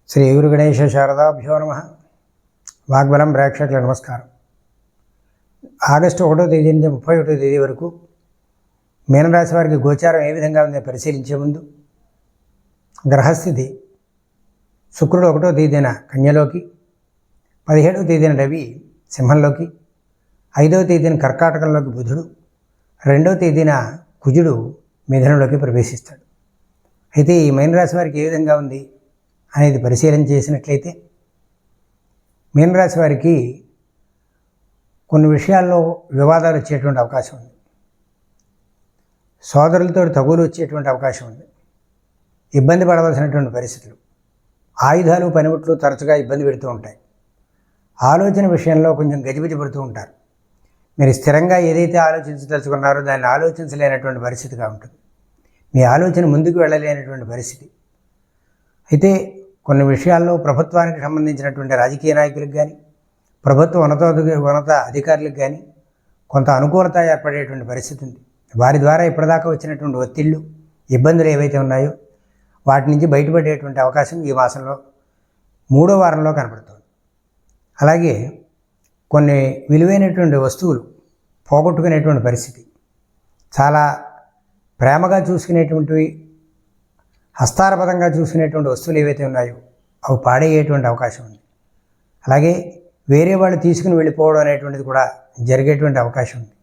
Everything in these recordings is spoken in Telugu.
శ్రీ గురు గణేశ శారదాభ్యో నమః. వాగ్బలం ప్రేక్షకుల నమస్కారం. ఆగస్టు 1వ తేదీ నుంచి 31వ తేదీ వరకు మీనరాశి వారికి గోచారం ఏ విధంగా ఉందో పరిశీలించే ముందు గ్రహస్థితి శుక్రుడు 1వ తేదీన కన్యలోకి, 17వ తేదీన రవి సింహంలోకి, 5వ తేదీన కర్కాటకంలోకి బుధుడు, 2వ తేదీన కుజుడు మిథునంలోకి ప్రవేశిస్తాడు. అయితే ఈ మీనరాశి వారికి ఏ విధంగా ఉంది అనేది పరిశీలన చేసినట్లయితే మీనరాశి వారికి కొన్ని విషయాల్లో వివాదాలు వచ్చేటువంటి అవకాశం ఉంది. సోదరులతో తగులు వచ్చేటువంటి అవకాశం ఉంది. ఇబ్బంది పడవలసినటువంటి పరిస్థితులు, ఆయుధాలు పనిముట్లు తరచుగా ఇబ్బంది పెడుతూ ఉంటాయి. ఆలోచన విషయంలో కొంచెం గజిబిజి పడుతూ ఉంటారు. మీరు స్థిరంగా ఏదైతే ఆలోచించదలుచుకున్నారో దాన్ని ఆలోచించలేనటువంటి పరిస్థితిగా ఉంటుంది. మీ ఆలోచన ముందుకు వెళ్ళలేనటువంటి పరిస్థితి. అయితే కొన్ని విషయాల్లో ప్రభుత్వానికి సంబంధించినటువంటి రాజకీయ నాయకులకు కానీ, ప్రభుత్వ ఉన్నత అధికారులకు కానీ కొంత అనుకూలత ఏర్పడేటువంటి పరిస్థితి ఉంది. వారి ద్వారా ఇప్పటిదాకా వచ్చినటువంటి ఒత్తిళ్ళు, ఇబ్బందులు ఏవైతే ఉన్నాయో వాటి నుంచి బయటపడేటువంటి అవకాశం ఈ మాసంలో 3వ వారంలో కనపడుతుంది. అలాగే కొన్ని విలువైనటువంటి వస్తువులు పోగొట్టుకునేటువంటి పరిస్థితి, చాలా ప్రేమగా చూసుకునేటువంటివి, హస్తారపదంగా చూసుకునేటువంటి వస్తువులు ఏవైతే ఉన్నాయో అవి పాడయ్యేటువంటి అవకాశం ఉంది. అలాగే వేరే వాళ్ళు తీసుకుని వెళ్ళిపోవడం అనేటువంటిది కూడా జరిగేటువంటి అవకాశం ఉంది.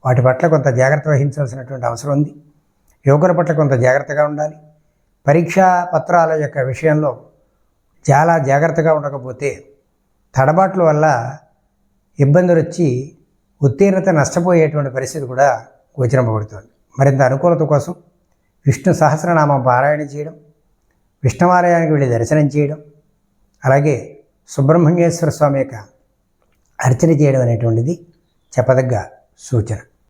వాటి పట్ల కొంత జాగ్రత్త వహించాల్సినటువంటి అవసరం ఉంది. యువకుల పట్ల కొంత జాగ్రత్తగా ఉండాలి. పరీక్షా పత్రాల యొక్క విషయంలో చాలా జాగ్రత్తగా ఉండకపోతే తడబాట్ల వల్ల ఇబ్బందులు వచ్చి ఉత్తీర్ణత నష్టపోయేటువంటి పరిస్థితి కూడా గోచరింపబడుతుంది. మరింత అనుకూలత కోసం విష్ణు సహస్రనామం పారాయణ చేయడం, విష్ణువాలయానికి వెళ్ళి దర్శనం చేయడం, అలాగే సుబ్రహ్మణ్యేశ్వర స్వామి యొక్క అర్చన చేయడం అనేటువంటిది చెప్పదగ్గ సూచన.